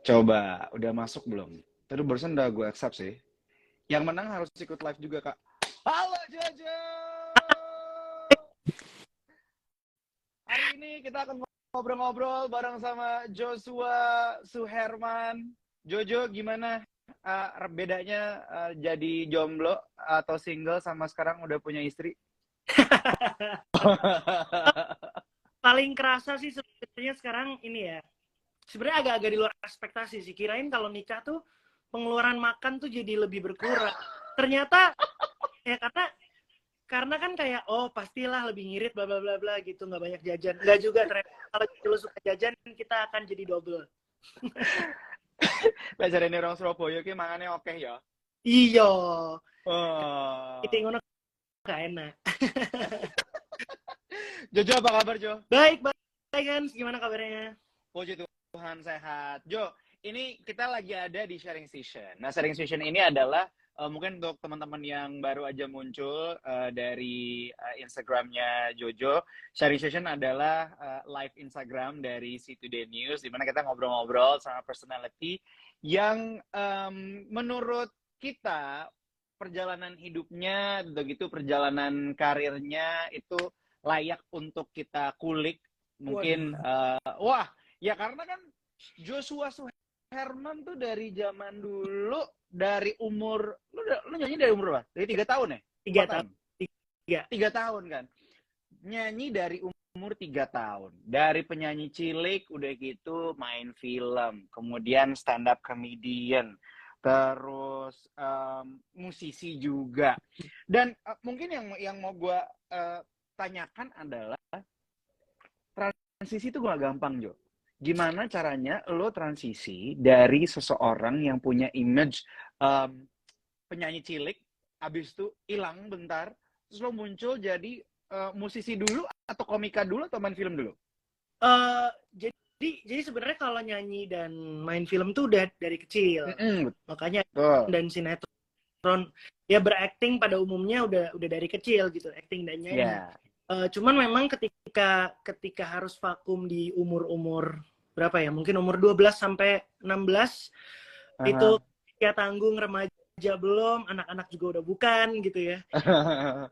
Coba, udah masuk belum? Tadi barusan udah gue accept sih. Yang menang harus ikut live juga, Kak. Halo Jojo! Hari ini kita akan ngobrol-ngobrol bareng sama Joshua Suherman. Jojo, gimana bedanya jadi jomblo atau single sama sekarang udah punya istri? Paling kerasa sih sebenarnya sekarang ini ya. Sebenarnya agak-agak di luar ekspektasi sih. Kirain kalau nikah tuh pengeluaran makan tuh jadi lebih berkurang. Ternyata ya karena kan kayak pastilah lebih ngirit bla bla bla bla gitu, nggak banyak jajan. Nggak juga, ternyata kalau lo suka jajan kita akan jadi double. Belajar ini orang Surabaya ki mangane oke ya. Iya. Oh. Itu ngono gak enak. Jojo, apa kabar Jo? Baik kan, gimana kabarnya? Puji Tuhan sehat. Jo, ini kita lagi ada di sharing session. Nah, sharing session ini adalah mungkin untuk teman-teman yang baru aja muncul dari Instagramnya Jojo. Sharing session adalah live Instagram dari C2D News, di mana kita ngobrol-ngobrol sama personality yang menurut kita perjalanan hidupnya, begitu perjalanan karirnya itu layak untuk kita kulik. Mungkin wah, ya karena kan Joshua Suherman tuh dari zaman dulu, dari umur lu nyanyi dari umur berapa? Dari 3 tahun ya? 3 tahun. 3 tahun kan. Nyanyi dari umur 3 tahun. Dari penyanyi cilik udah gitu main film, kemudian stand up comedian, terus musisi juga. Dan mungkin yang mau gue tanyakan adalah transisi itu gak gampang, Jo. Gimana caranya lo transisi dari seseorang yang punya image penyanyi cilik, abis itu hilang bentar, terus lo muncul jadi musisi dulu, atau komika dulu, atau main film dulu? Jadi sebenarnya kalau nyanyi dan main film tuh udah dari kecil. Makanya dan sinetron ya, berakting pada umumnya udah dari kecil gitu, acting dan nyanyi. Yeah. Cuman memang ketika harus vakum di umur berapa ya? Mungkin umur 12 sampai 16 itu ya tanggung, remaja belum, anak-anak juga udah bukan gitu ya.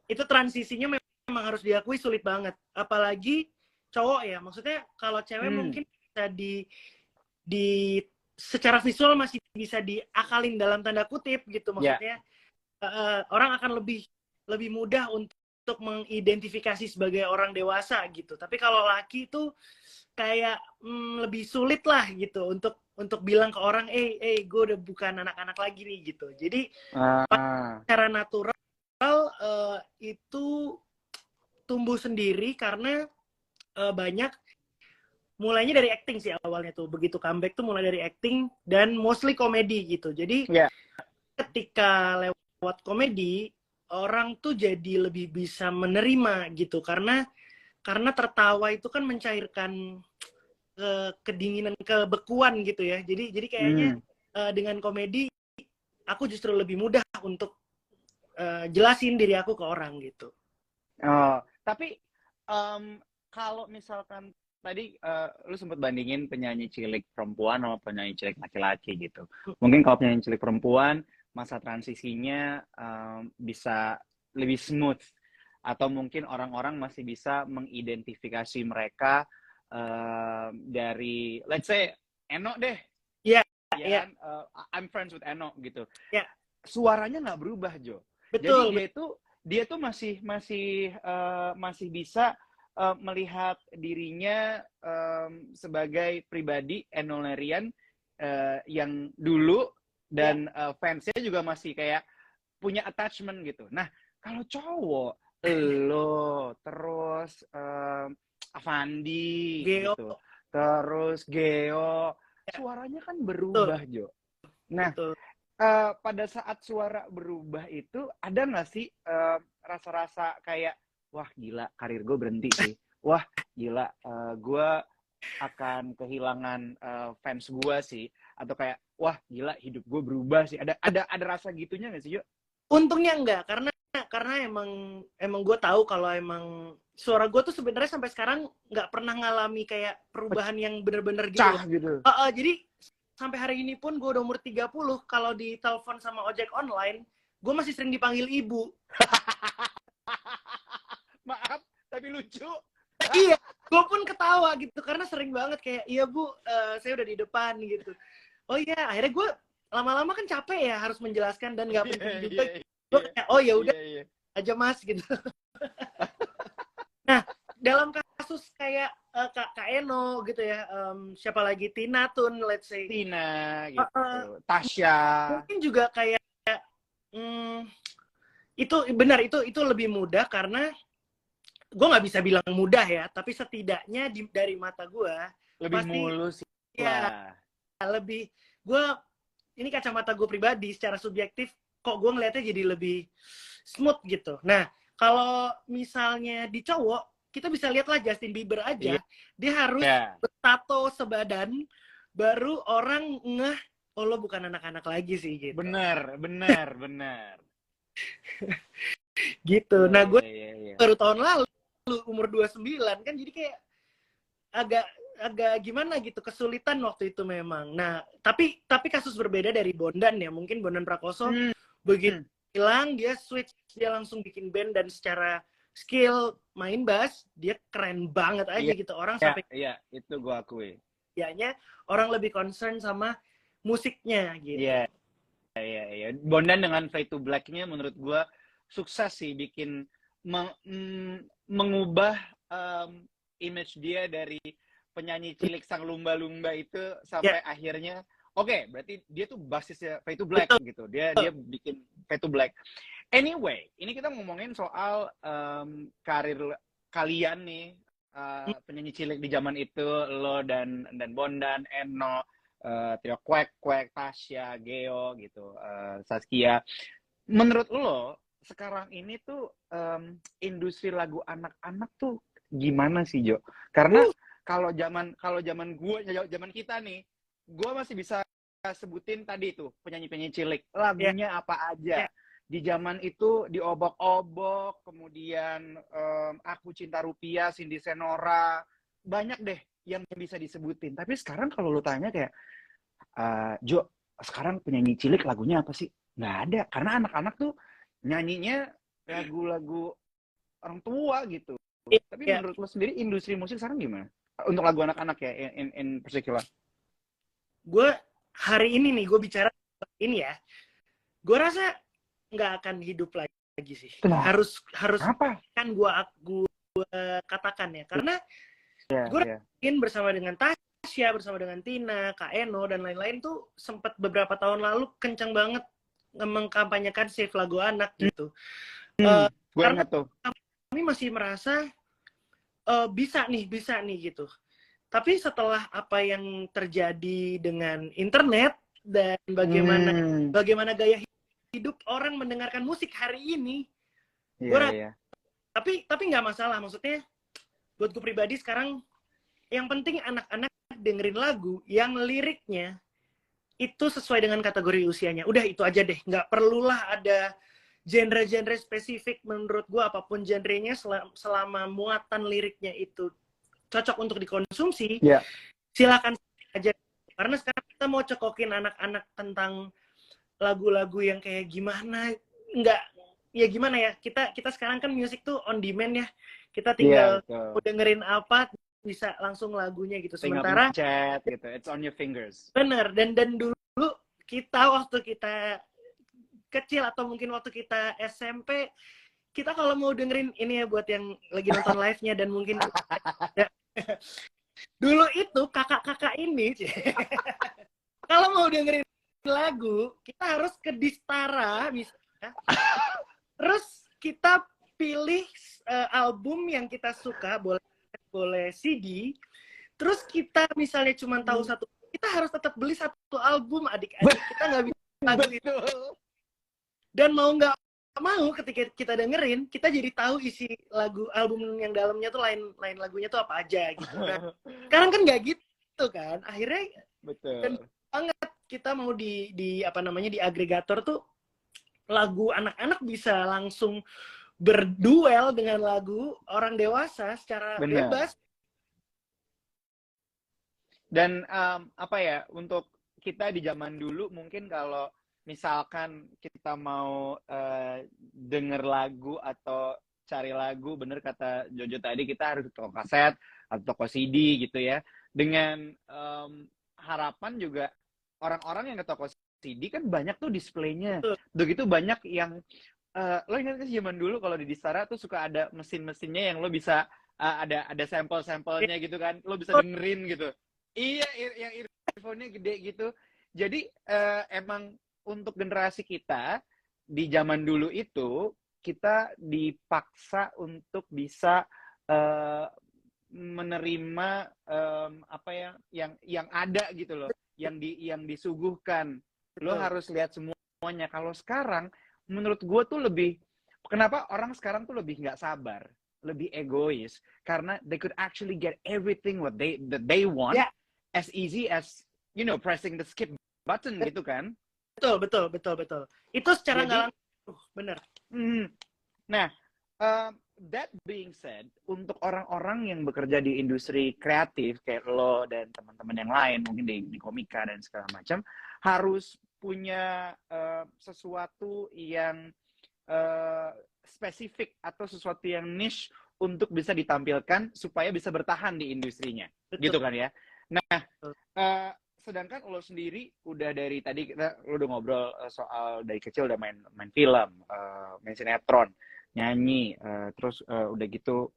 Itu transisinya memang harus diakui sulit banget. Apalagi cowok ya. Maksudnya kalau cewek mungkin bisa di secara visual masih bisa diakalin dalam tanda kutip gitu. Maksudnya orang akan lebih mudah untuk mengidentifikasi sebagai orang dewasa gitu. Tapi kalau laki itu kayak lebih sulit lah gitu untuk bilang ke orang, gue udah bukan anak-anak lagi nih gitu. Jadi secara natural itu tumbuh sendiri karena banyak mulainya dari acting sih awalnya tuh. Begitu comeback tuh mulai dari acting dan mostly komedi gitu. Jadi ketika lewat komedi, orang tuh jadi lebih bisa menerima gitu, karena tertawa itu kan mencairkan kedinginan, kebekuan gitu ya. Jadi kayaknya dengan komedi aku justru lebih mudah untuk jelasin diri aku ke orang gitu. Tapi kalau misalkan tadi lu sempat bandingin penyanyi cilik perempuan sama penyanyi cilik laki-laki gitu. Mungkin kalau penyanyi cilik perempuan masa transisinya bisa lebih smooth, atau mungkin orang-orang masih bisa mengidentifikasi mereka dari, let's say, Eno deh. Iya. I'm friends with Eno gitu. Yeah. Suaranya nggak berubah, Jo. Betul. Jadi dia tuh masih bisa melihat dirinya sebagai pribadi Eno Lerian yang dulu. Dan fansnya juga masih kayak punya attachment gitu. Nah, kalau cowok, lo, terus Avandi, gitu, terus Geo, suaranya kan berubah, Jo. Nah, pada saat suara berubah itu, ada nggak sih rasa-rasa kayak, wah gila, karir gue berhenti sih. Wah gila, gue akan kehilangan fans gue sih, atau kayak wah gila hidup gue berubah sih, ada rasa gitunya nggak sih, Jo? Untungnya enggak, karena emang gue tahu kalau emang suara gue tuh sebenarnya sampai sekarang nggak pernah ngalami kayak perubahan yang bener-bener gitu. Gitu. Jadi sampai hari ini pun gue udah umur 30, kalau ditelepon sama ojek online, gue masih sering dipanggil ibu. Maaf, tapi lucu. Iya, gue pun ketawa gitu karena sering banget kayak, iya Bu, saya udah di depan gitu. Oh iya, akhirnya gue lama-lama kan capek ya harus menjelaskan dan nggak penting juga. Gue kayak, oh ya udah aja Mas gitu. Nah, dalam kasus kayak Kak Eno gitu ya, siapa lagi, Tina Tun, let's say. Tina gitu, Tasya. Mungkin juga kayak itu benar, itu lebih mudah karena gue nggak bisa bilang mudah ya, tapi setidaknya dari mata gue lebih pasti, mulus ya lebih, gue ini kacamata gue pribadi secara subjektif, kok gue ngeliatnya jadi lebih smooth gitu. Nah, kalau misalnya di cowok, kita bisa lihatlah Justin Bieber aja, dia harus bertato sebadan, baru orang ngeh, oh lo bukan anak-anak lagi sih gitu. Bener. Gitu. Nah, gue baru tahun lalu, umur 29, kan jadi kayak agak gimana gitu, kesulitan waktu itu memang. Nah, tapi kasus berbeda dari Bondan ya, mungkin Bondan Prakoso begitu hilang, dia switch, dia langsung bikin band dan secara skill main bass dia keren banget aja gitu. Orang sampai itu gue akui. Dianya orang lebih concern sama musiknya gitu. Iya. Bondan dengan Fade to Black-nya menurut gue sukses sih bikin mengubah image dia dari penyanyi cilik sang lumba-lumba itu sampai akhirnya berarti dia tuh basisnya Fade to Black gitu. Dia bikin Fade to Black. Anyway, ini kita ngomongin soal karir kalian nih, penyanyi cilik di zaman itu, lo dan Bondan, Eno, trio Kwek, Tasya, Geo gitu, Saskia. Menurut lo sekarang ini tuh industri lagu anak-anak tuh gimana sih, Jo? Karena kalau zaman kita nih, gue masih bisa sebutin tadi tuh penyanyi cilik, lagunya apa aja. Di zaman itu diobok-obok, kemudian Aku Cinta Rupiah, Cindy Senora, banyak deh yang bisa disebutin. Tapi sekarang kalau lu tanya kayak, Jo, sekarang penyanyi cilik lagunya apa sih? Nggak ada, karena anak-anak tuh nyanyinya lagu-lagu orang tua gitu. Tapi menurut lo sendiri industri musik sekarang gimana? Untuk lagu anak-anak ya, in particular. Gue hari ini nih, gue bicara ini ya, gue rasa nggak akan hidup lagi sih. Kenapa? Harus apa? Kan gue katakan ya, karena gue ingin bersama dengan Tasya, bersama dengan Tina, Kak Eno dan lain-lain tuh sempat beberapa tahun lalu kencang banget mengkampanyekan save lagu anak gitu. Karena kami masih merasa bisa nih gitu. Tapi setelah apa yang terjadi dengan internet dan bagaimana gaya hidup orang mendengarkan musik hari ini, tapi nggak masalah. Maksudnya buat gue pribadi sekarang yang penting anak-anak dengerin lagu yang liriknya itu sesuai dengan kategori usianya. Udah itu aja deh, nggak perlulah ada genre-genre spesifik. Menurut gue apapun genrenya, selama muatan liriknya itu cocok untuk dikonsumsi, silakan aja. Karena sekarang kita mau cekokin anak-anak tentang lagu-lagu yang kayak gimana, gimana ya, kita sekarang kan musik tuh on demand ya, kita tinggal mau dengerin apa bisa langsung lagunya gitu. Sementara chat gitu, it's on your fingers. Bener, dan dulu waktu kita kecil atau mungkin waktu kita SMP, kita kalau mau dengerin ini ya buat yang lagi nonton live-nya dan mungkin dulu itu kakak-kakak ini kalau mau dengerin lagu, kita harus ke Distara misalnya. Terus kita pilih album yang kita suka, boleh CD. Terus kita misalnya cuma tahu satu, kita harus tetap beli satu album, adik-adik. Kita nggak bisa lagu itu. Dan mau nggak mau ketika kita dengerin, kita jadi tahu isi album yang dalamnya tuh lain lagunya tuh apa aja gitu. Nah, sekarang kan nggak gitu kan. Akhirnya banget kita mau di agregator tuh lagu anak-anak bisa langsung berduel dengan lagu orang dewasa secara bebas. Dan untuk kita di zaman dulu mungkin kalau misalkan kita mau denger lagu atau cari lagu, bener kata Jojo tadi, kita harus ke toko kaset atau toko CD gitu ya. Dengan harapan juga orang-orang yang ke toko CD kan banyak tuh displaynya. Begitu banyak yang lo ingat kan zaman dulu kalau di Distara tuh suka ada mesin-mesinnya yang lo bisa ada sampel-sampelnya gitu kan, lo bisa dengerin gitu. Iya, yang earphone-nya gede gitu. Jadi emang untuk generasi kita di zaman dulu itu kita dipaksa untuk bisa menerima apa ya yang ada gitu loh, yang disuguhkan. Lo harus lihat semuanya. Kalau sekarang menurut gue tuh lebih, kenapa orang sekarang tuh lebih nggak sabar, lebih egois, karena they could actually get everything that they want as easy as pressing the skip button gitu kan. Betul. Itu secara nggak langsung, bener. Nah, that being said, untuk orang-orang yang bekerja di industri kreatif kayak lo dan teman-teman yang lain mungkin di komika dan segala macam, harus punya sesuatu yang spesifik atau sesuatu yang niche untuk bisa ditampilkan supaya bisa bertahan di industrinya. Betul. Gitu kan ya. Nah, sedangkan lo sendiri udah dari tadi lo udah ngobrol soal dari kecil udah main film, main sinetron, nyanyi, terus udah gitu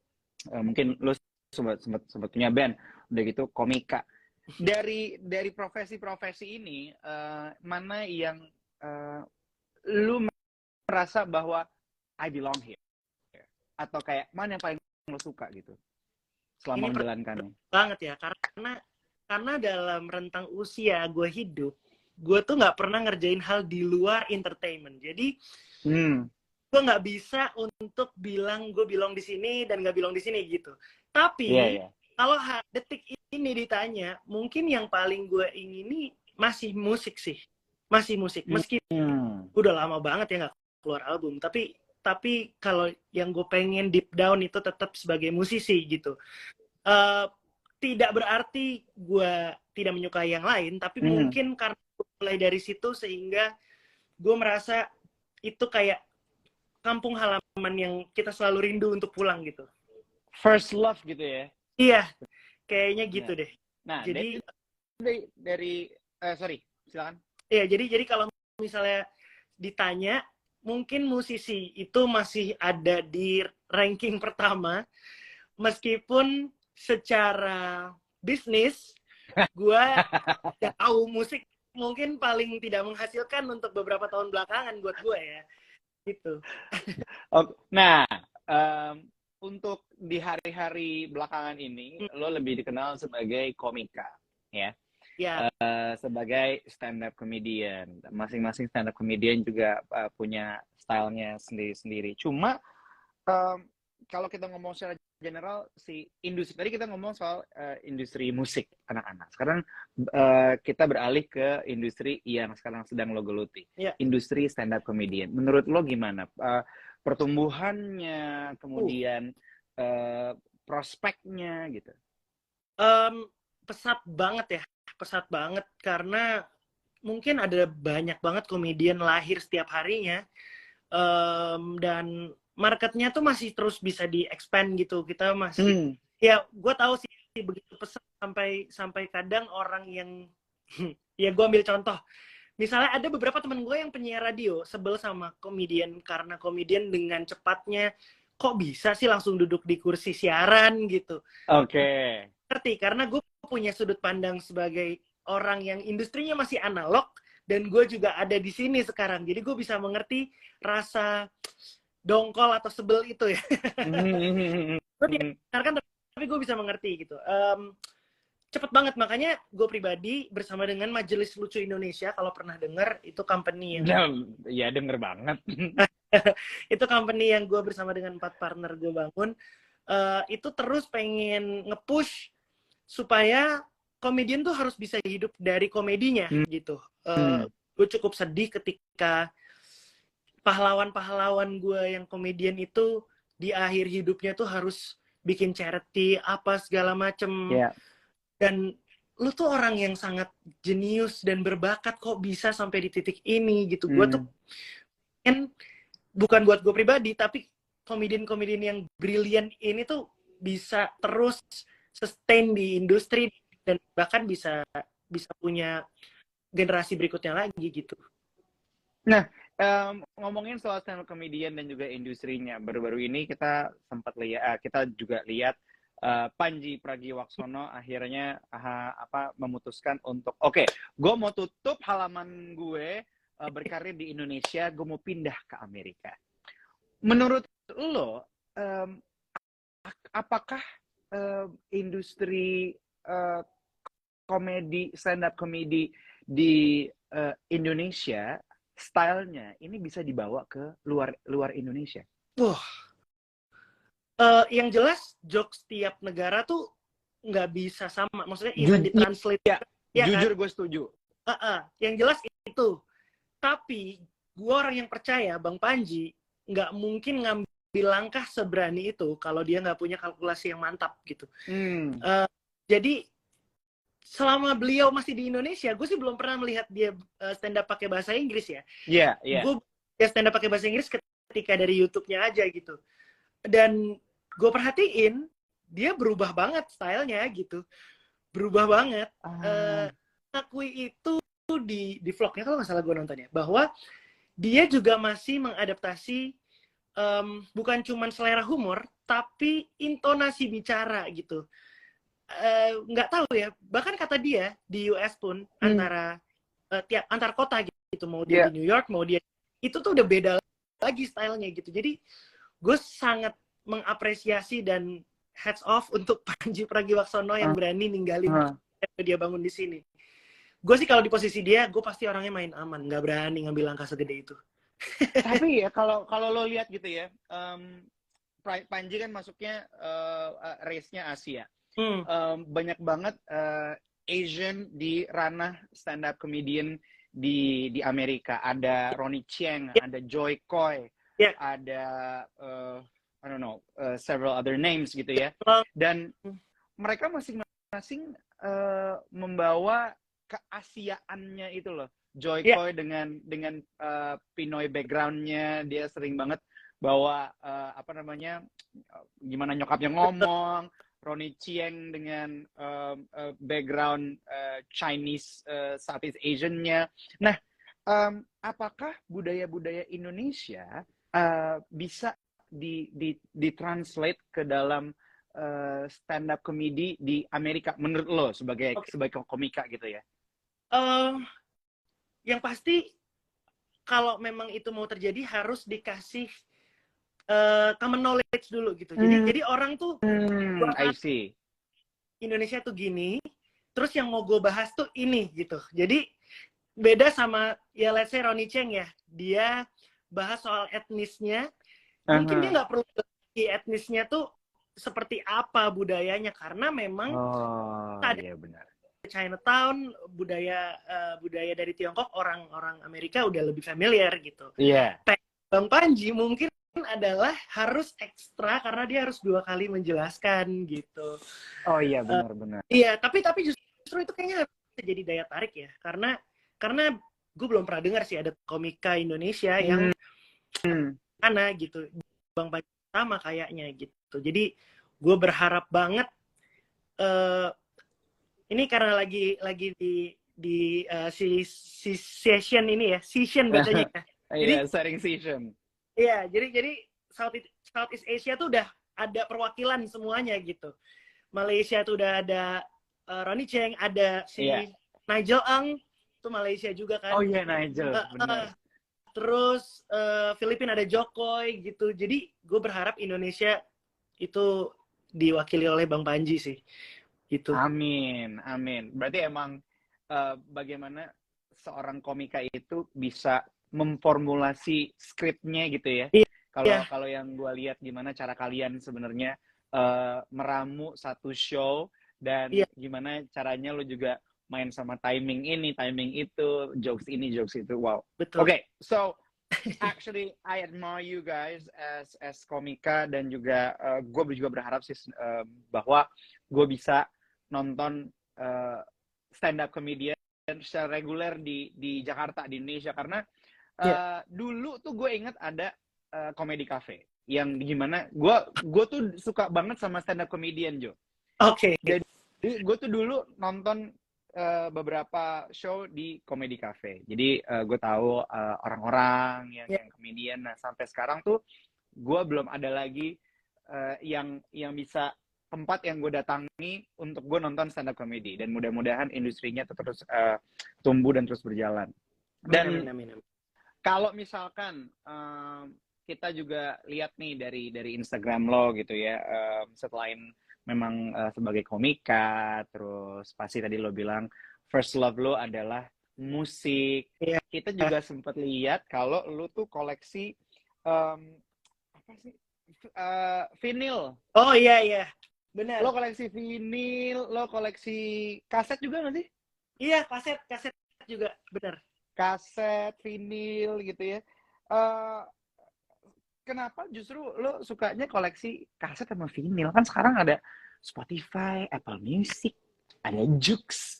mungkin lo sempat punya band, udah gitu komika. Dari profesi-profesi ini mana yang lo merasa bahwa I belong here, atau kayak mana yang paling lo suka gitu selama menjalankannya? Banget ya, karena dalam rentang usia gue hidup, gue tuh nggak pernah ngerjain hal di luar entertainment. Jadi gue nggak bisa untuk bilang gue belong di sini dan nggak belong di sini gitu. Tapi kalau detik ini ditanya, mungkin yang paling gue ingini masih musik sih, masih musik. Meski udah lama banget ya nggak keluar album, tapi kalau yang gue pengen deep down itu tetap sebagai musisi gitu. Tidak berarti gue tidak menyukai yang lain, tapi mungkin karena mulai dari situ sehingga gue merasa itu kayak kampung halaman yang kita selalu rindu untuk pulang gitu. First love gitu ya? Iya, kayaknya gitu deh. Nah, jadi sorry, silakan. Iya, jadi kalau misalnya ditanya, mungkin musisi itu masih ada di ranking pertama, meskipun secara bisnis gue tahu musik mungkin paling tidak menghasilkan untuk beberapa tahun belakangan buat gue ya gitu. Nah, untuk di hari-hari belakangan ini lo lebih dikenal sebagai komika ya, sebagai stand up comedian. Masing-masing stand up comedian juga punya stylenya sendiri-sendiri. Cuma kalau kita ngomong secara general si industri, tadi kita ngomong soal industri musik anak-anak. Sekarang kita beralih ke industri yang sekarang sedang lo geluti, industri stand up comedian. Menurut lo gimana pertumbuhannya, kemudian prospeknya gitu? Pesat banget karena mungkin ada banyak banget komedian lahir setiap harinya, dan marketnya tuh masih terus bisa di-expand gitu. Kita masih ya gue tahu sih begitu pesat sampai kadang orang yang ya gue ambil contoh. Misalnya ada beberapa temen gue yang penyiar radio sebel sama komedian karena komedian dengan cepatnya kok bisa sih langsung duduk di kursi siaran gitu. Oke. Ngerti, karena gue punya sudut pandang sebagai orang yang industrinya masih analog dan gue juga ada di sini sekarang. Jadi gue bisa mengerti rasa dongkol atau sebel itu ya. Gue tidak dengarkan tapi gue bisa mengerti gitu. Cepet banget, makanya gue pribadi bersama dengan Majelis Lucu Indonesia, kalau pernah dengar, itu company yang ya denger banget. Itu company yang gue bersama dengan 4 partner gue bangun, itu terus pengen nge-push supaya komedian tuh harus bisa hidup dari komedinya gitu. Gue cukup sedih ketika pahlawan-pahlawan gue yang komedian itu di akhir hidupnya tuh harus bikin charity apa segala macem. Dan lu tuh orang yang sangat jenius dan berbakat, kok bisa sampai di titik ini gitu. Gue tuh kan bukan buat gue pribadi, tapi komedian-komedian yang brilian ini tuh bisa terus sustain di industri dan bahkan bisa punya generasi berikutnya lagi gitu. Nah, ngomongin soal stand up comedian dan juga industrinya, baru-baru ini kita sempat lihat, kita juga lihat Panji Pragiwaksono akhirnya memutuskan untuk gue mau tutup halaman gue berkarir di Indonesia, gue mau pindah ke Amerika. Menurut lo, apakah industri komedi, stand up comedy di Indonesia stylenya ini bisa dibawa ke luar Indonesia? Yang jelas jokes tiap negara tuh nggak bisa sama. Maksudnya even ditranslate. Ya, jujur kan? Gue setuju. Yang jelas itu. Tapi gue orang yang percaya Bang Panji nggak mungkin ngambil langkah seberani itu kalau dia nggak punya kalkulasi yang mantap gitu. Jadi selama beliau masih di Indonesia, gue sih belum pernah melihat dia stand up pakai bahasa Inggris ya. Iya, yeah. Gue stand up pakai bahasa Inggris ketika dari YouTube-nya aja gitu. Dan gue perhatiin dia berubah banget stylenya gitu, berubah banget. Akui itu di vlognya kalau nggak salah gue nontonnya, bahwa dia juga masih mengadaptasi bukan cuma selera humor tapi intonasi bicara gitu. Nggak tahu ya, bahkan kata dia di US pun antar kota gitu, mau dia di New York mau dia itu tuh udah beda lagi stylenya gitu. Jadi gue sangat mengapresiasi dan hats off untuk Panji Pragiwaksono yang berani ninggalin dia bangun di sini. Gue sih kalau di posisi dia, gue pasti orangnya main aman, nggak berani ngambil langkah segede itu. Tapi ya kalau lo lihat gitu ya, Panji kan masuknya race-nya Asia. Banyak banget Asian di ranah stand up comedian di Amerika. Ada Ronnie Chieng, ada Joy Coy, ada I don't know, several other names gitu ya. Dan mereka masing-masing membawa keasiaannya itu loh. Joy Coy dengan Pinoy background-nya, dia sering banget bawa gimana nyokapnya ngomong. Ronnie Chieng dengan background Chinese Southeast Asian-nya. Nah, apakah budaya-budaya Indonesia bisa ditranslate ke dalam stand up comedy di Amerika menurut lo sebagai komika gitu ya? Yang pasti kalau memang itu mau terjadi harus dikasih common knowledge dulu gitu. Jadi orang tuh I see. Indonesia tuh gini, terus yang mau gue bahas tuh ini gitu. Jadi beda sama ya let's say Ronnie Chieng ya, dia bahas soal etnisnya. Mungkin dia nggak perlu di etnisnya tuh seperti apa budayanya, karena memang iya benar. Chinatown, budaya dari Tiongkok, orang Amerika udah lebih familiar gitu. Iya. Bang Panji mungkin adalah harus ekstra karena dia harus 2 kali menjelaskan gitu. Oh iya benar-benar. Iya, tapi justru itu kayaknya jadi daya tarik ya, karena gue belum pernah dengar sih ada komika Indonesia yang mana gitu, Bang Panji sama kayaknya gitu. Jadi gue berharap banget ini karena lagi di session ini ya, session bacanya ya. Jadi sharing session. Iya, jadi Southeast Asia tuh udah ada perwakilan semuanya gitu. Malaysia tuh udah ada Ronnie Chieng, ada si Nigel Ang, itu Malaysia juga kan. Oh iya, Nigel, benar. Terus Filipina ada Jokoy gitu. Jadi gue berharap Indonesia itu diwakili oleh Bang Panji sih. Gitu. Amin. Berarti emang bagaimana seorang komika itu bisa memformulasi skripnya gitu ya. Kalau yang gue lihat gimana cara kalian sebenarnya meramu satu show dan gimana caranya lo juga main sama timing ini, timing itu, jokes ini, jokes itu. Wow. Betul. Okay, so actually I admire you guys as komika dan juga gue juga berharap sih bahwa gue bisa nonton stand up comedian secara reguler di Jakarta, di Indonesia, karena dulu tuh gue inget ada comedy cafe yang gimana gue tuh suka banget sama stand up comedian, Jo. Oke. Jadi gue tuh dulu nonton beberapa show di comedy cafe. Jadi gue tahu orang-orang yang comedian. Nah, sampai sekarang tuh gue belum ada lagi yang bisa tempat yang gue datangi untuk gue nonton stand up comedy, dan mudah-mudahan industrinya terus tumbuh dan terus berjalan. Dan amin. Kalau misalkan kita juga lihat nih dari Instagram lo gitu ya, selain memang sebagai komika, terus pasti tadi lo bilang first love lo adalah musik. Kita juga sempat lihat kalau lo tuh koleksi apa sih? Vinil. Oh iya. Benar. Lo koleksi vinil, lo koleksi kaset juga nggak sih? Iya, kaset juga, benar. Kaset, vinil gitu ya. Kenapa justru lo sukanya koleksi kaset sama vinil? Kan sekarang ada Spotify, Apple Music, ada Joox.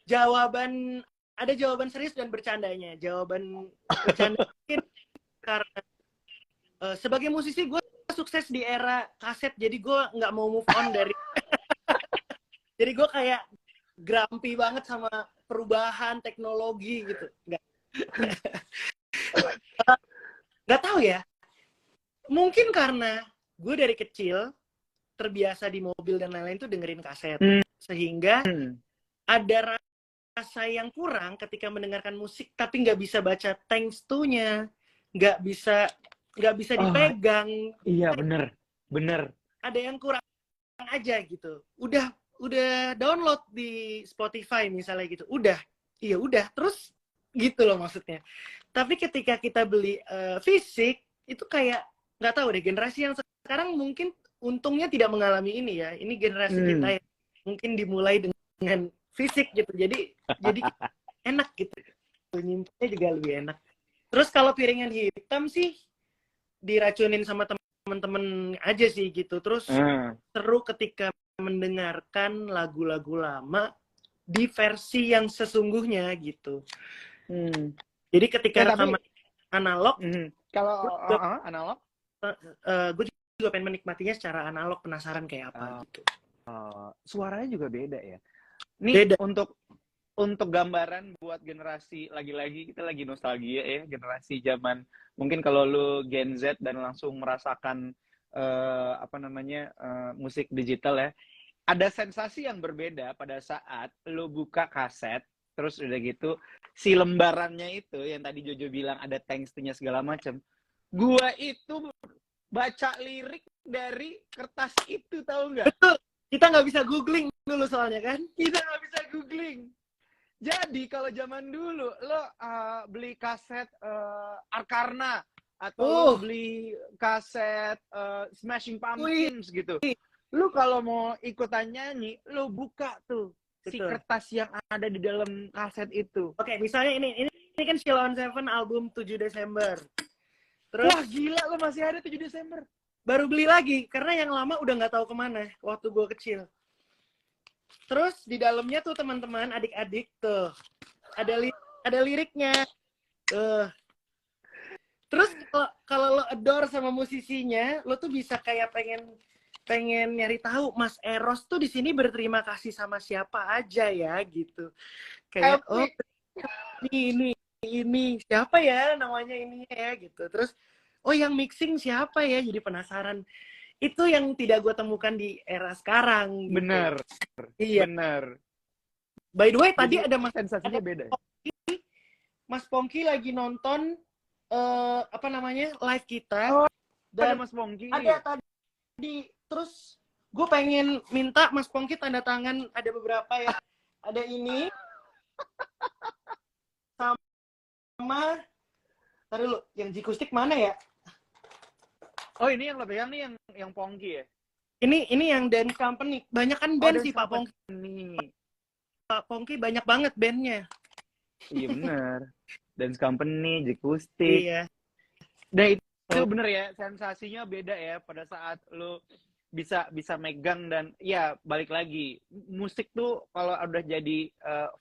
Ada jawaban serius dan bercandanya. Jawaban bercanda mungkin karena sebagai musisi gue sukses di era kaset, jadi gue nggak mau move on dari jadi gue kayak grumpy banget sama perubahan teknologi gitu. Nggak tahu ya, mungkin karena gue dari kecil terbiasa di mobil dan lain-lain tuh dengerin kaset, sehingga ada rasa yang kurang ketika mendengarkan musik tapi nggak bisa baca thanks to-nya, nggak bisa dipegang. Iya, bener. Ada yang kurang aja gitu. Udah download di Spotify misalnya gitu. Udah terus gitu loh maksudnya. Tapi ketika kita beli fisik, itu kayak nggak tahu deh, generasi yang sekarang mungkin untungnya tidak mengalami ini ya. Ini generasi kita yang mungkin dimulai dengan fisik gitu. Jadi enak gitu. Nyimpennya juga lebih enak. Terus kalau piringan hitam sih diracunin sama temen-temen aja sih gitu. Terus seru ketika mendengarkan lagu-lagu lama di versi yang sesungguhnya gitu. Jadi ketika rekaman analog, kalau analog, gue juga pengen menikmatinya secara analog, penasaran kayak apa gitu. Suaranya juga beda ya. Ini beda. Untuk gambaran buat generasi, lagi-lagi kita lagi nostalgia ya, generasi zaman mungkin kalau lu Gen Z dan langsung merasakan musik digital ya, ada sensasi yang berbeda pada saat lu buka kaset, terus udah gitu si lembarannya itu yang tadi Jojo bilang ada thanks-nya segala macam. Gua itu baca lirik dari kertas itu, tahu nggak? Betul. Kita nggak bisa googling dulu soalnya kan? Kita nggak bisa googling. Jadi kalau zaman dulu lo beli kaset Arkarna atau lo beli kaset Smashing Pumpkins gitu, lo kalau mau ikutan nyanyi lo buka tuh si kertas yang ada di dalam kaset itu. Oke, misalnya ini kan Sheila on 7 album 7 Desember. Terus, wah gila, lo masih ada 7 Desember. Baru beli lagi karena yang lama udah nggak tahu kemana waktu gue kecil. Terus di dalamnya tuh teman-teman, adik-adik tuh ada liriknya. Terus kalau lo adore sama musisinya, lo tuh bisa kayak pengen nyari tahu Mas Eros tuh di sini berterima kasih sama siapa aja ya gitu. Kayak ini siapa ya namanya ini ya gitu. Terus yang mixing siapa ya, jadi penasaran. Itu yang tidak gue temukan di era sekarang. Gitu. Bener. Iya. Bener. By the way, tadi ada sensasinya beda. Mas Pongki lagi nonton live kita. Dan ada Mas Pongki. Ada tadi. Terus gue pengen minta Mas Pongki tanda tangan, ada beberapa ya. Ada ini. Sama tadi dulu, yang Jikustik mana ya? Oh, ini yang lo pegang nih yang Pongki ya? Ini yang Dance Company. Banyak kan band sih Pak Pongki. Pak Pongki banyak banget bandnya. Iya benar. Dance Company, Jikustik. Iya. Nah itu bener ya, sensasinya beda ya pada saat lo bisa megang. Dan ya balik lagi, musik tuh kalau udah jadi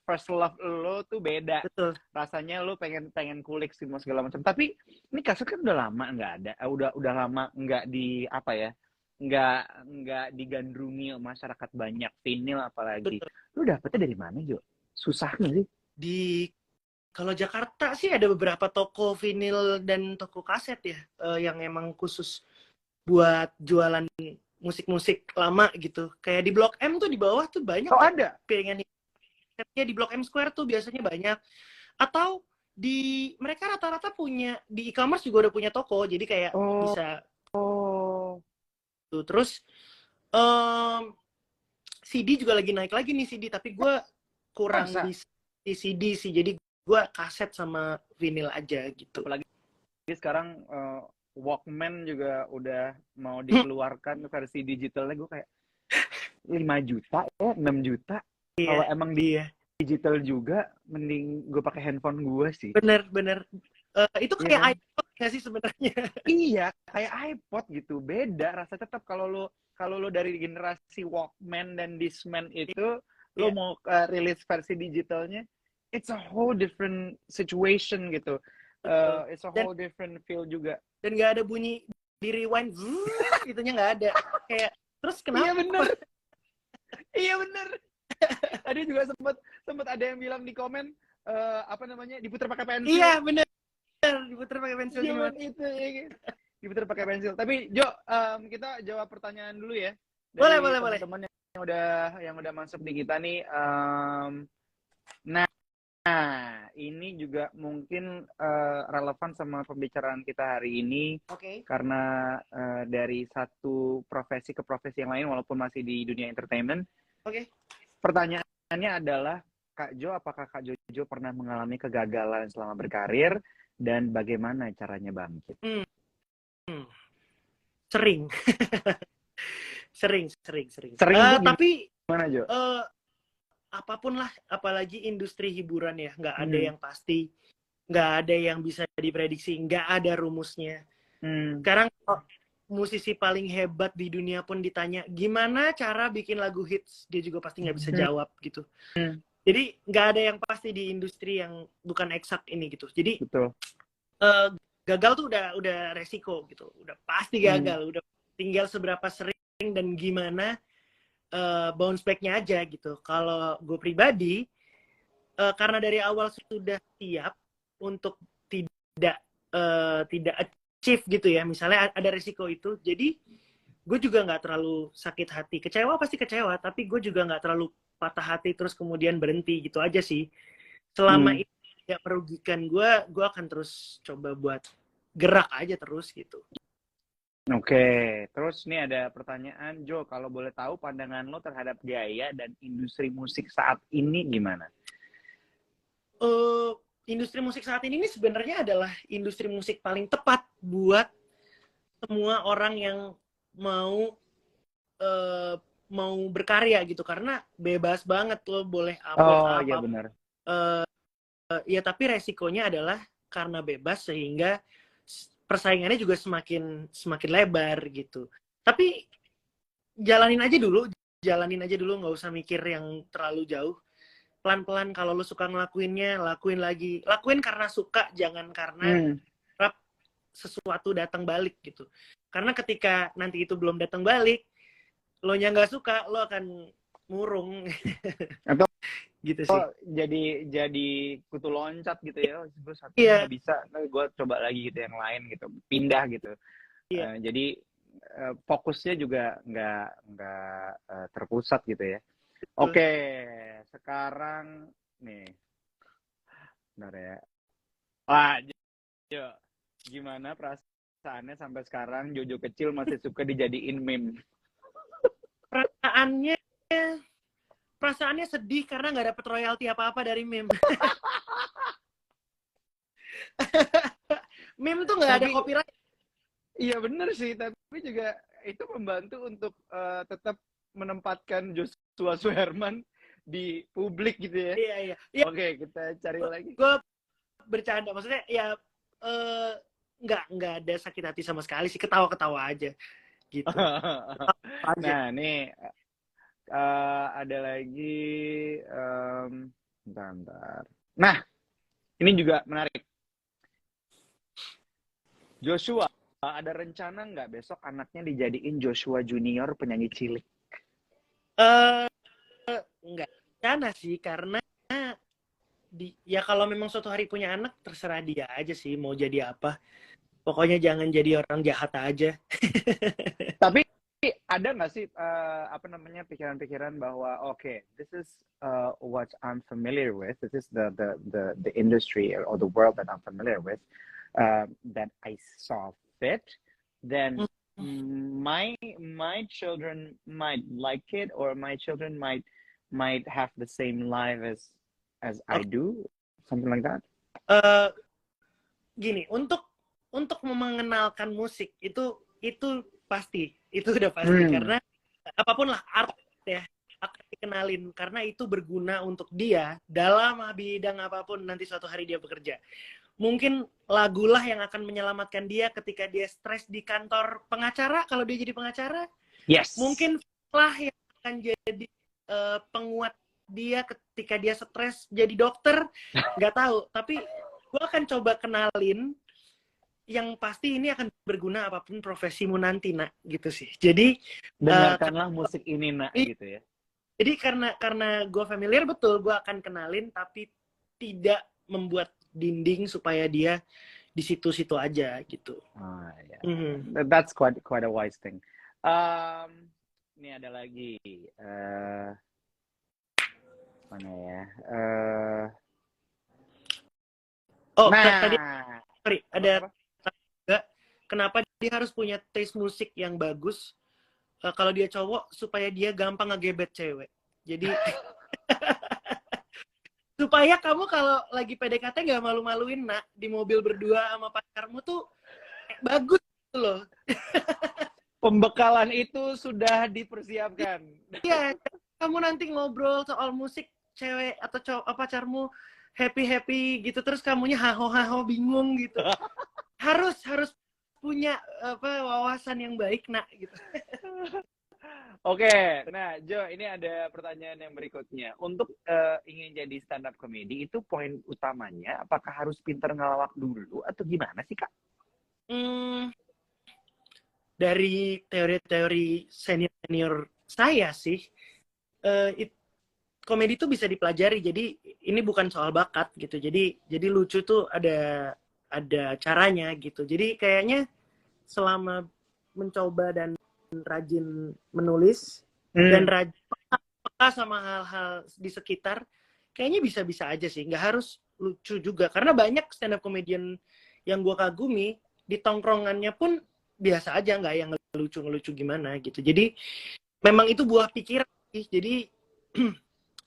first love lo tuh beda. Betul. Rasanya lo pengen kulik semua segala macam. Tapi ini kaset kan udah lama nggak ada, udah lama nggak di apa ya, nggak digandrungi masyarakat banyak, vinyl apalagi. Betul. Lo dapetnya dari mana, Jo? Susah nggak sih? Kalau Jakarta sih ada beberapa toko vinyl dan toko kaset ya, yang emang khusus buat jualan musik-musik lama gitu. Kayak di Blok M tuh di bawah tuh banyak. Oh, ada? Piringan kasetnya di Blok M Square tuh biasanya banyak. Atau mereka rata-rata punya, di e-commerce juga udah punya toko, jadi kayak bisa. Tuh. Terus CD juga lagi naik lagi nih CD, tapi gue kurang di CD sih, jadi gue kaset sama vinyl aja gitu. Apalagi sekarang Walkman juga udah mau dikeluarkan versi digitalnya. Gue kayak 5 juta ya, 6 juta. Kalau emang digital juga, mending gue pakai handphone gue sih. Bener. Itu kayak iPod nggak sih sebenarnya? Iya, kayak iPod gitu. Beda rasa tetap. Kalau lo dari generasi Walkman dan Discman itu, lo mau rilis versi digitalnya, it's a whole different situation gitu. It's a whole different feel juga. Dan nggak ada bunyi di rewind, gitunya nggak ada. Kayak terus kenapa? Iya bener. Tadi juga sempat ada yang bilang di komen, diputar pakai pensil. Iya bener, diputar pakai pensil. Itu ya, diputar pakai pensil. Tapi Jo, kita jawab pertanyaan dulu ya. Boleh. Teman-teman yang udah masuk di kita nih. Nah, ini juga mungkin relevan sama pembicaraan kita hari ini. Karena dari satu profesi ke profesi yang lain, walaupun masih di dunia entertainment. Pertanyaannya adalah, Kak Jo, apakah Kak Jojo pernah mengalami kegagalan selama berkarir, dan bagaimana caranya bangkit? Sering. Sering. Tapi gimana, Jo? Apapun lah, apalagi industri hiburan ya, nggak ada yang pasti, nggak ada yang bisa diprediksi, nggak ada rumusnya. Sekarang musisi paling hebat di dunia pun ditanya gimana cara bikin lagu hits, dia juga pasti nggak bisa jawab gitu. Jadi nggak ada yang pasti di industri yang bukan eksak ini gitu. Jadi gagal tuh udah resiko gitu, udah pasti gagal, udah tinggal seberapa sering dan gimana bounce back-nya aja gitu. Kalau gue pribadi, karena dari awal sudah siap untuk tidak achieve gitu ya, misalnya ada risiko itu, jadi gue juga nggak terlalu sakit hati. Kecewa pasti kecewa, tapi gue juga nggak terlalu patah hati terus kemudian berhenti gitu aja sih. Selama itu tidak merugikan gue akan terus coba buat gerak aja terus gitu. Oke, terus nih ada pertanyaan, Jo, kalau boleh tahu pandangan lo terhadap gaya dan industri musik saat ini gimana? Industri musik saat ini sebenarnya adalah industri musik paling tepat buat semua orang yang mau berkarya gitu, karena bebas banget lo boleh upload apa. Iya benar. Ya tapi resikonya adalah karena bebas sehingga persaingannya juga semakin lebar gitu. Tapi jalanin aja dulu, nggak usah mikir yang terlalu jauh. Pelan-pelan, kalau lo suka ngelakuinnya, lakuin lagi. Lakuin karena suka, jangan karena sesuatu datang balik gitu. Karena ketika nanti itu belum datang balik, lo nya nggak suka, lo akan murung. Atau gitu sih. Jadi kutu loncat gitu ya. Gue satu nggak bisa, gue coba lagi gitu yang lain gitu, pindah gitu. Jadi fokusnya juga nggak terpusat gitu ya. Oke, sekarang nih, benar ya. Wah, Jo, gimana perasaannya sampai sekarang Jojo kecil masih suka dijadiin meme? Perasaannya sedih karena nggak dapet royalti apa-apa dari meme. Meme tuh nggak ada copyright. Iya bener sih, tapi juga itu membantu untuk tetap menempatkan Joshua Suherman di publik gitu ya. Iya. Oke, kita cari lagi. Gue bercanda, maksudnya ya nggak ada sakit hati sama sekali sih, ketawa-ketawa aja. gitu. Nah, nih ada lagi, bentar. Nah, ini juga menarik. Joshua, ada rencana nggak besok anaknya dijadiin Joshua Junior penyanyi cilik? Nggak rencana sih, karena ya kalau memang suatu hari punya anak, terserah dia aja sih mau jadi apa. Pokoknya jangan jadi orang jahat aja. Tapi ada nggak sih apa namanya pikiran-pikiran bahwa this is what I'm familiar with, this is the industry or the world that I'm familiar with, that I saw fit, then my children might like it, or my children might have the same life as I do, something like that. Gini, untuk mengenalkan musik itu pasti, itu udah pasti, karena apapun lah art ya akan dikenalin, karena itu berguna untuk dia dalam bidang apapun nanti suatu hari dia bekerja. Mungkin lagulah yang akan menyelamatkan dia ketika dia stres di kantor pengacara, kalau dia jadi pengacara. Yes. Mungkin lah yang akan jadi penguat dia ketika dia stres jadi dokter, nggak tahu. Tapi gue akan coba kenalin yang pasti ini akan berguna apapun profesimu nanti, nak, gitu sih. Jadi dengarkanlah musik ini, nak, gitu ya. Jadi karena gue familiar, betul, gue akan kenalin, tapi tidak membuat dinding supaya dia di situ-situ aja gitu. Yeah. That's quite a wise thing. Ini ada lagi mana ya? Tadi sorry, ada juga kenapa dia harus punya taste musik yang bagus. Kalau dia cowok, supaya dia gampang ngegebet cewek. Jadi supaya kamu kalau lagi PDKT nggak malu-maluin, nak, di mobil berdua sama pacarmu tuh bagus loh. Pembekalan itu sudah dipersiapkan. Iya, kamu nanti ngobrol soal musik, cewek atau cowok pacarmu happy gitu, terus kamunya haho bingung gitu. harus punya wawasan yang baik, nak, gitu. Oke, nah Jo, ini ada pertanyaan yang berikutnya. Untuk ingin jadi stand up comedy, itu poin utamanya apakah harus pintar ngelawak dulu atau gimana sih, Kak? Dari teori-teori senior saya sih, komedi itu bisa dipelajari. Jadi ini bukan soal bakat gitu. Jadi lucu tuh ada caranya gitu. Jadi kayaknya selama mencoba dan rajin menulis dan rajin peka sama hal-hal di sekitar, kayaknya bisa-bisa aja sih. Nggak harus lucu juga. Karena banyak stand up comedian yang gue kagumi, di tongkrongannya pun biasa aja, nggak yang ngelucu gimana gitu. Jadi memang itu buah pikiran sih. Jadi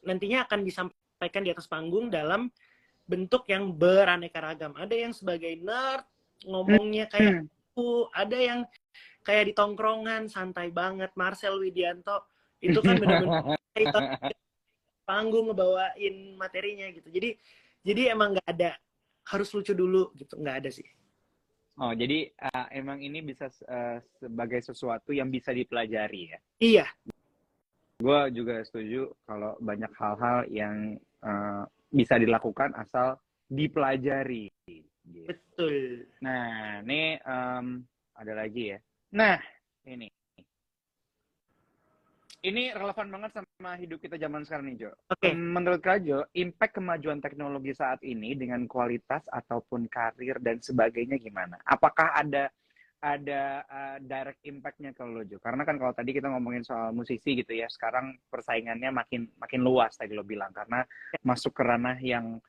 nantinya akan disampaikan di atas panggung dalam bentuk yang beraneka ragam. Ada yang sebagai nerd, ngomongnya kayak ada yang kayak di tongkrongan santai banget. Marcel Widianto itu kan benar-benar panggung ngebawain materinya gitu. Jadi emang nggak ada harus lucu dulu gitu, nggak ada sih. Oh, jadi emang ini bisa sebagai sesuatu yang bisa dipelajari ya? Iya. Gue juga setuju kalau banyak hal-hal yang bisa dilakukan asal dipelajari. Gitu. Betul. Nah, ini ada lagi ya. Nah, ini relevan banget sama hidup kita zaman sekarang nih, Jo. Okay. Menurut Kak Jo, impact kemajuan teknologi saat ini dengan kualitas ataupun karir dan sebagainya gimana? Apakah ada direct impact-nya kalau lo, Jo? Karena kan kalau tadi kita ngomongin soal musisi gitu ya, sekarang persaingannya makin luas tadi lo bilang, karena masuk ke ranah yang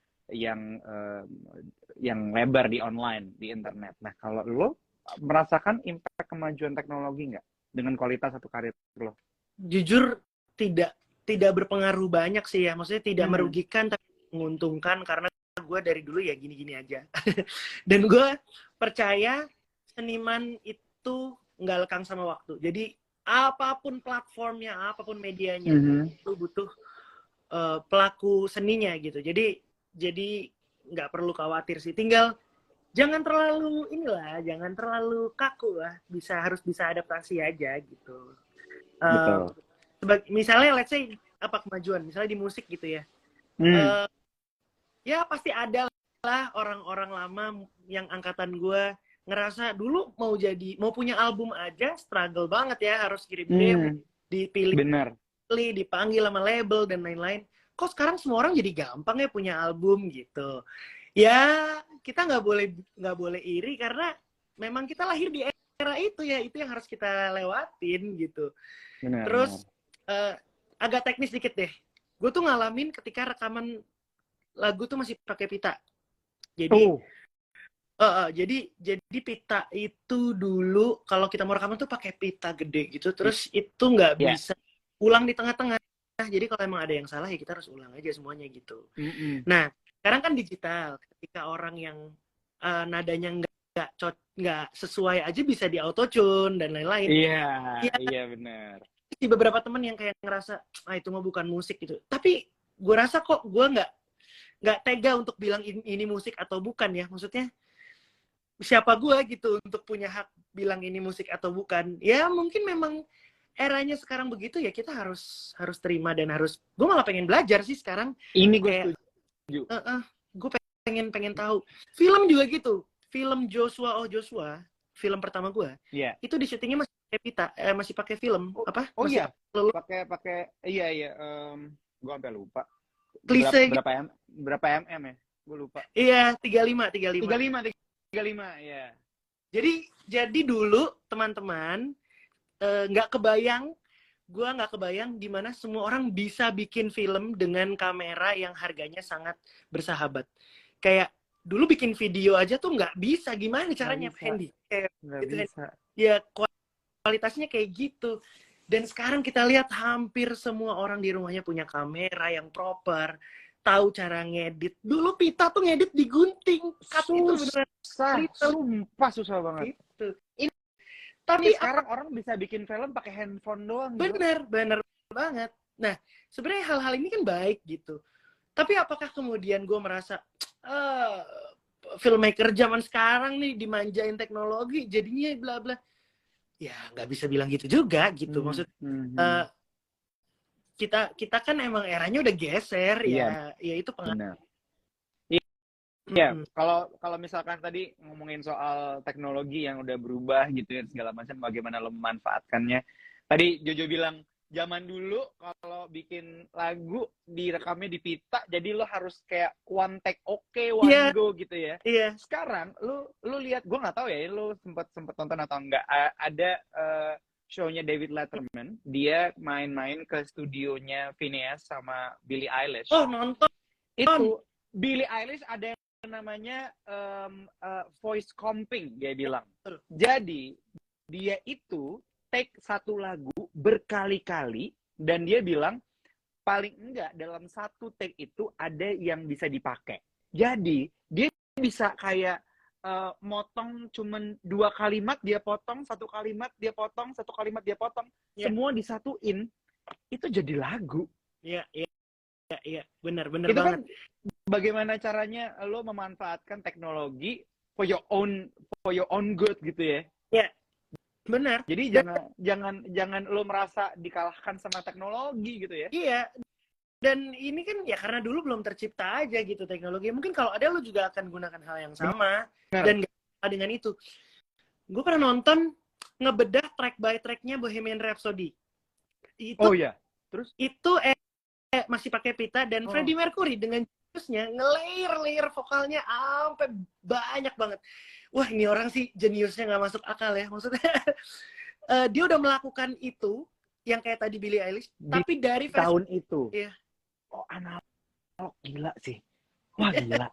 lebar di online, di internet. Nah, kalau lo merasakan impact kemajuan teknologi nggak dengan kualitas atau karir lo? Jujur tidak berpengaruh banyak sih ya, maksudnya tidak merugikan tapi menguntungkan, karena gue dari dulu ya gini-gini aja. Dan gue percaya seniman itu nggak lekang sama waktu. Jadi apapun platformnya, apapun medianya, itu butuh pelaku seninya gitu. Jadi nggak perlu khawatir sih. Tinggal jangan terlalu jangan terlalu kaku lah, harus bisa adaptasi aja gitu. Betul. Misalnya let's say kemajuan, misalnya di musik gitu ya. Ya pasti ada lah orang-orang lama yang angkatan gue ngerasa dulu mau punya album aja struggle banget ya, harus kirim demo, dipilih, dipanggil sama label dan lain-lain. Kok sekarang semua orang jadi gampang ya punya album gitu. Ya kita nggak boleh iri karena memang kita lahir di era itu ya, itu yang harus kita lewatin gitu. Benar, terus agak teknis dikit deh, gue tuh ngalamin ketika rekaman lagu tuh masih pakai pita. Jadi pita itu dulu kalau kita mau rekaman tuh pakai pita gede gitu, terus itu nggak bisa ulang di tengah-tengah. Jadi kalau emang ada yang salah ya kita harus ulang aja semuanya gitu. Nah sekarang kan digital, ketika orang yang nadanya nggak sesuai aja bisa di auto tune dan lain-lain. Iya benar. Di beberapa temen yang kayak ngerasa itu mah bukan musik gitu, tapi gue rasa kok gue nggak tega untuk bilang ini musik atau bukan ya. Maksudnya siapa gue gitu untuk punya hak bilang ini musik atau bukan. Ya mungkin memang eranya sekarang begitu ya, kita harus terima dan gue malah pengen belajar sih sekarang. Ini gue setuju. Gue pengen tahu. Film juga gitu, film Joshua film pertama gue itu di syutingnya masih pakai pita, masih pakai film pakai gue sampai lupa berapa mm ya, gue lupa. Iya, 35 ya. Jadi dulu teman-teman nggak kebayang gimana semua orang bisa bikin film dengan kamera yang harganya sangat bersahabat. Kayak dulu bikin video aja tuh nggak bisa, gimana caranya handy gitu, bisa. Ya kualitasnya kayak gitu. Dan sekarang kita lihat hampir semua orang di rumahnya punya kamera yang proper, tahu cara ngedit. Dulu pita tuh ngedit digunting, cut itu beneran susah banget. Gitu. Tapi sekarang orang bisa bikin film pakai handphone doang. Bener banget. Nah, sebenarnya hal-hal ini kan baik gitu. Tapi apakah kemudian gue merasa filmmaker zaman sekarang nih dimanjain teknologi jadinya bla bla? Ya nggak bisa bilang gitu juga gitu. Maksud kita kan emang eranya udah geser ya itu pengaruh. Iya, kalau misalkan tadi ngomongin soal teknologi yang udah berubah gitu ya segala macam, bagaimana lo memanfaatkannya. Tadi Jojo bilang zaman dulu kalau bikin lagu direkamnya di pita, jadi lo harus kayak one take one go gitu ya. Sekarang lo lihat, gue nggak tahu ya lo sempet nonton atau enggak, ada show-nya David Letterman, dia main-main ke studionya Phineas sama Billie Eilish. Oh, nonton. Itu Billie Eilish ada yang namanya voice comping, dia bilang. Jadi dia itu take satu lagu berkali-kali dan dia bilang paling enggak dalam satu take itu ada yang bisa dipakai. Jadi dia bisa kayak motong cuman 2 kalimat dia potong, 1 kalimat dia potong, 1 kalimat dia potong, semua disatuin itu jadi lagu. Iya, benar itu banget. Kan bagaimana caranya lo memanfaatkan teknologi for your own good gitu ya. Iya. Benar. Jadi jangan lo merasa dikalahkan sama teknologi gitu ya. Iya. Dan ini kan ya karena dulu belum tercipta aja gitu teknologi. Mungkin kalau ada lo juga akan gunakan hal yang sama. Benar. Dan gak dengan itu. Gue pernah nonton ngebedah track by tracknya Bohemian Rhapsody. Itu, terus? Itu masih pakai pita dan Freddie Mercury dengan jeniusnya nge-layer vokalnya sampai banyak banget. Wah, ini orang sih jeniusnya nggak masuk akal ya. Maksudnya dia udah melakukan itu yang kayak tadi Billie Eilish, tapi dari tahun itu. Iya. Oh, analog gila sih. Wah, gila.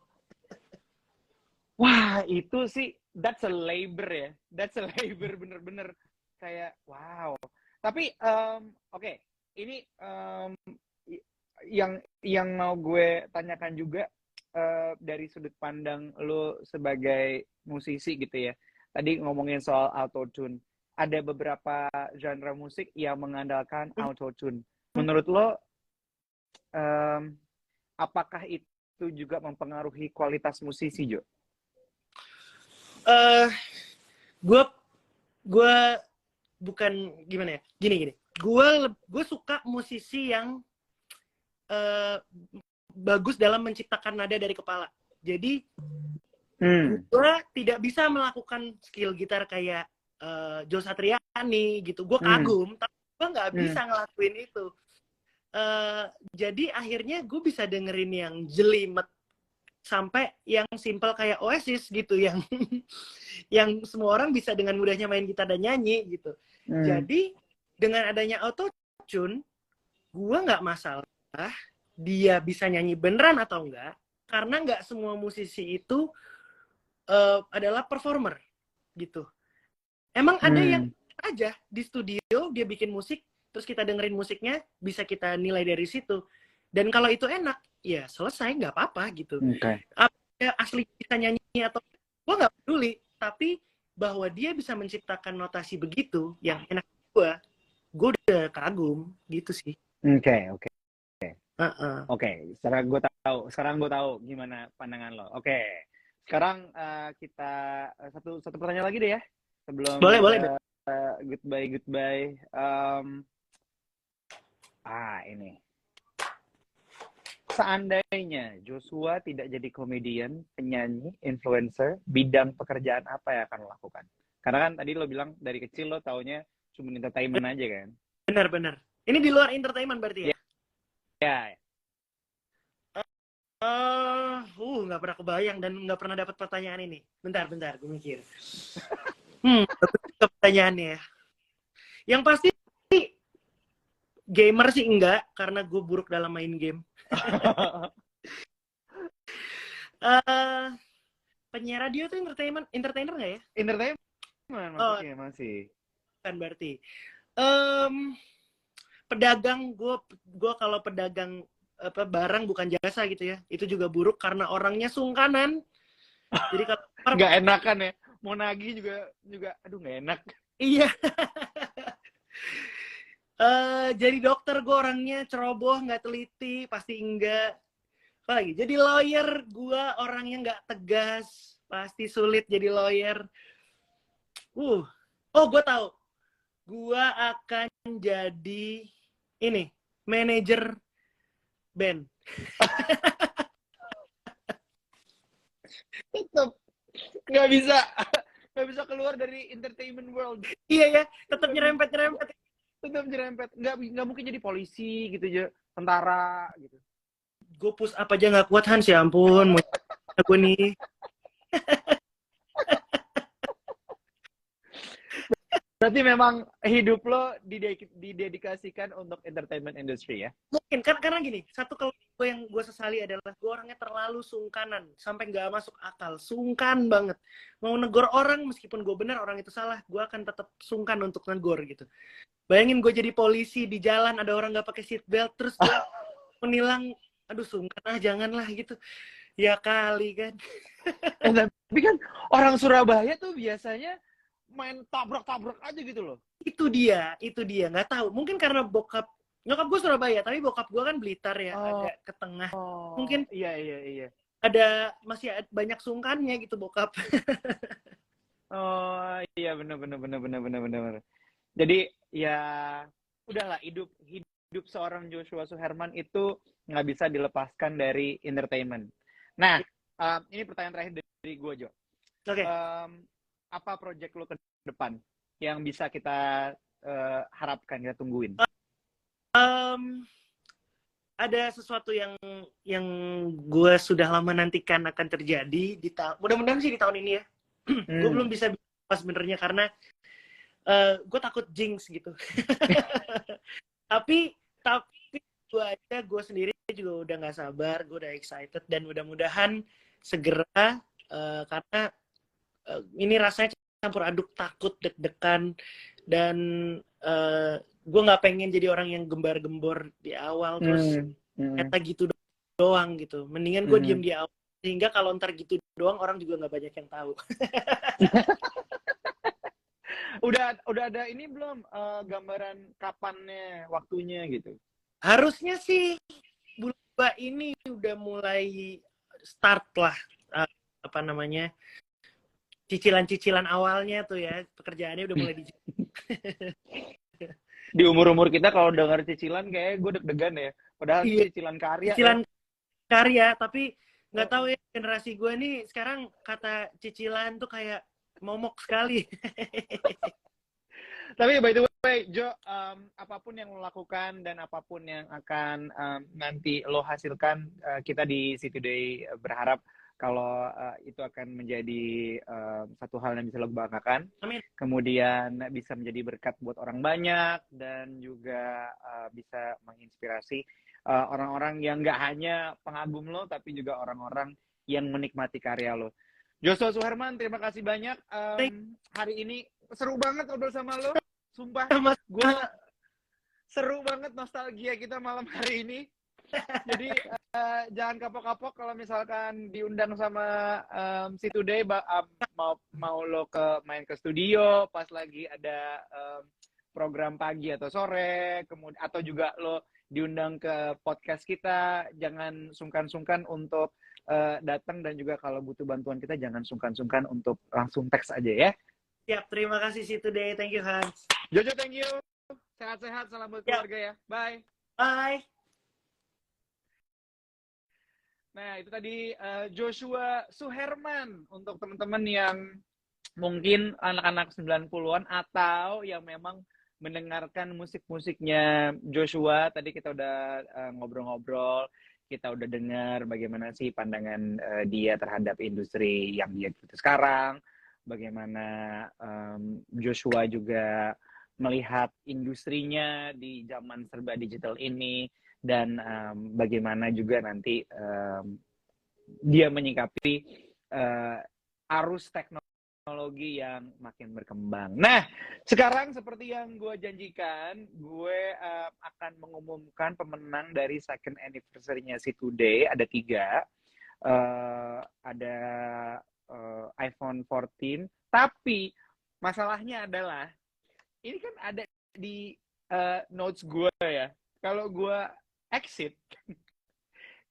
Wah, itu sih that's a labor ya. That's a labor bener-bener kayak wow. Tapi oke. Ini yang mau gue tanyakan juga dari sudut pandang lo sebagai musisi gitu ya. Tadi ngomongin soal autotune. Ada beberapa genre musik yang mengandalkan autotune. Menurut lo apakah itu juga mempengaruhi kualitas musisi, Jo? Gue gue bukan gimana ya, gini gue suka musisi yang bagus dalam menciptakan nada dari kepala. Jadi gue tidak bisa melakukan skill gitar kayak Joe Satriani gitu. Gue kagum, tapi gue nggak bisa ngelakuin itu. Jadi akhirnya gue bisa dengerin yang jelimet sampai yang simple kayak Oasis gitu, yang yang semua orang bisa dengan mudahnya main gitar dan nyanyi gitu. Jadi dengan adanya auto tune, gue nggak masalah dia bisa nyanyi beneran atau enggak, karena nggak semua musisi itu adalah performer gitu. Emang ada yang aja di studio dia bikin musik, terus kita dengerin musiknya, bisa kita nilai dari situ. Dan kalau itu enak, ya selesai, nggak apa-apa gitu. Apa asli bisa nyanyi atau gue nggak peduli, tapi bahwa dia bisa menciptakan notasi begitu yang enak gue udah kagum gitu sih. Oke. Sekarang gue tahu gimana pandangan lo. Oke. Sekarang kita satu pertanyaan lagi deh ya sebelum boleh. Goodbye. Ini. Seandainya Joshua tidak jadi komedian, penyanyi, influencer, bidang pekerjaan apa yang akan lo lakukan? Karena kan tadi lo bilang dari kecil lo taunya cuma entertainment aja kan? Benar. Ini di luar entertainment berarti ya? Ya. Nggak pernah kebayang dan nggak pernah dapat pertanyaan ini. Bentar, gue mikir. Pertanyaannya. Yang pasti gamer sih enggak, karena gue buruk dalam main game. Penyiar radio tuh entertainer nggak ya? Entertainment maksudnya masih. Kan berarti. Pedagang, gue kalau pedagang barang bukan jasa gitu ya, itu juga buruk karena orangnya sungkanan. Jadi kalau nggak enakan ya, mau nagih juga aduh nggak enak. Iya. Jadi dokter, gue orangnya ceroboh, nggak teliti, pasti enggak. Apa lagi? Jadi lawyer, gue orangnya nggak tegas, pasti sulit jadi lawyer. Gue tahu, gue akan jadi ini, manajer band. Tetap nggak bisa keluar dari entertainment world. Iya ya, tetap nyerempet. Tetap nyerempet, nggak mungkin jadi polisi gitu aja, tentara gitu. Gue push up aja nggak kuat, Hans, ya ampun. Aku nih. Berarti memang hidup lo didedikasikan untuk entertainment industry ya? Mungkin, karena gini, satu kalau yang gue sesali adalah gue orangnya terlalu sungkanan, sampai nggak masuk akal, sungkan banget. Mau negor orang, meskipun gue benar, orang itu salah, gue akan tetap sungkan untuk negor gitu. Bayangin gue jadi polisi, di jalan ada orang nggak pakai seat belt, terus gue menilang, aduh sungkan janganlah gitu. Ya kali kan. Tapi kan orang Surabaya tuh biasanya main tabrak-tabrak aja gitu loh. Itu dia, nggak tahu. Mungkin karena nyokap gue Surabaya, tapi bokap gue kan Blitar ya, agak ke tengah. Mungkin iya. Masih banyak sungkannya gitu bokap. Iya benar. Jadi ya udahlah, hidup seorang Joshua Suherman itu nggak bisa dilepaskan dari entertainment. Nah, ini pertanyaan terakhir dari gue, Jo. Oke. Apa project lo ke depan yang bisa kita harapkan, kita tungguin? Ada sesuatu yang gue sudah lama nantikan akan terjadi mudah-mudahan sih di tahun ini ya. Gue belum bisa pas sebenarnya karena gue takut jinx gitu. tapi gue sendiri juga udah nggak sabar, gue udah excited dan mudah-mudahan segera karena ini rasanya campur aduk, takut, deg-degan, dan gue nggak pengen jadi orang yang gembar-gembor di awal terus kata gitu doang gitu. Mendingan gue diem di awal sehingga kalau ntar gitu doang orang juga nggak banyak yang tahu. Udah ada ini belum gambaran kapannya, waktunya gitu? Harusnya sih bulan ini udah mulai start lah, cicilan-cicilan awalnya tuh ya, pekerjaannya udah mulai di umur-umur kita kalau dengar cicilan kayak gue deg-degan ya. Padahal iya, cicilan karya cicilan ya. karya, tapi nggak tahu ya generasi gue nih sekarang kata cicilan tuh kayak momok sekali. Tapi by the way, Jo, apapun yang lo lakukan dan apapun yang akan nanti lo hasilkan, kita di City Today berharap kalau itu akan menjadi satu hal yang bisa lo banggakan. Amin. Kemudian bisa menjadi berkat buat orang banyak dan juga bisa menginspirasi orang-orang yang nggak hanya pengagum lo, tapi juga orang-orang yang menikmati karya lo. Joshua Suherman, terima kasih banyak. Hari ini seru banget ngobrol sama lo. Sumpah, gue seru banget nostalgia kita malam hari ini. Jadi jangan kapok-kapok kalau misalkan diundang sama si Today mau lo main ke studio pas lagi ada program pagi atau sore, kemudian atau juga lo diundang ke podcast kita, jangan sungkan-sungkan untuk datang, dan juga kalau butuh bantuan kita jangan sungkan-sungkan untuk langsung teks aja ya. Siap, terima kasih City Today. Thank you, Hans. Jojo, thank you. Sehat-sehat, salam buat keluarga ya. Bye. Bye. Nah, itu tadi Joshua Suherman untuk teman-teman yang mungkin anak-anak 90-an atau yang memang mendengarkan musik-musiknya Joshua. Tadi kita udah ngobrol-ngobrol, kita udah dengar bagaimana sih pandangan dia terhadap industri yang dia ikuti sekarang, bagaimana Joshua juga melihat industrinya di zaman serba digital ini, dan bagaimana juga nanti dia menyikapi arus teknologi yang makin berkembang. Nah, sekarang seperti yang gue janjikan, gue akan mengumumkan pemenang dari second anniversary-nya si Today. Ada 3. Ada iPhone 14. Tapi masalahnya adalah ini kan ada di notes gue ya. Kalau gue exit,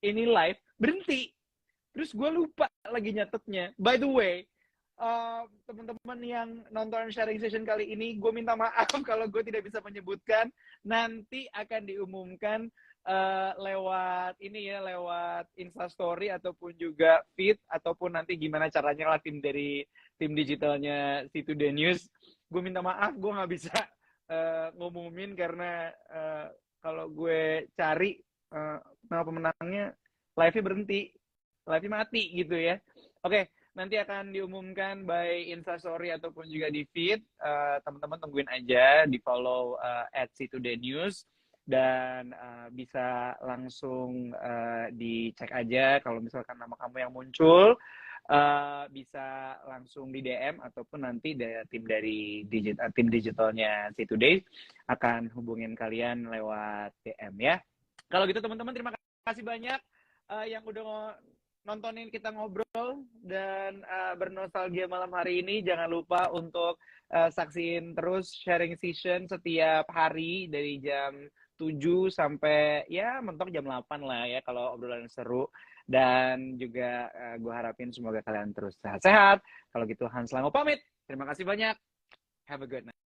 ini live, berhenti. Terus gue lupa lagi nyatetnya. By the way, teman-teman yang nonton sharing session kali ini, gue minta maaf kalau gue tidak bisa menyebutkan. Nanti akan diumumkan lewat ini ya, lewat Instastory ataupun juga feed, ataupun nanti gimana caranya lah tim dari tim digitalnya si Today News. Gue minta maaf, gue nggak bisa ngumumin karena kalau gue cari nama pemenangnya, live-nya berhenti, live-nya mati gitu ya. Oke, nanti akan diumumkan by Instastory ataupun juga di feed. Teman-teman tungguin aja, di follow @citodaynews, dan bisa langsung dicek aja kalau misalkan nama kamu yang muncul. Bisa langsung di DM ataupun nanti tim dari tim digitalnya si Today akan hubungin kalian lewat DM ya. Kalau gitu teman-teman, terima kasih banyak yang udah nontonin kita ngobrol dan bernostalgia malam hari ini. Jangan lupa untuk saksiin terus sharing session setiap hari dari jam 7 sampai ya mentok jam 8 lah ya kalau obrolan seru. Dan juga gue harapin semoga kalian terus sehat-sehat. Kalau gitu Hans Lango pamit. Terima kasih banyak. Have a good night.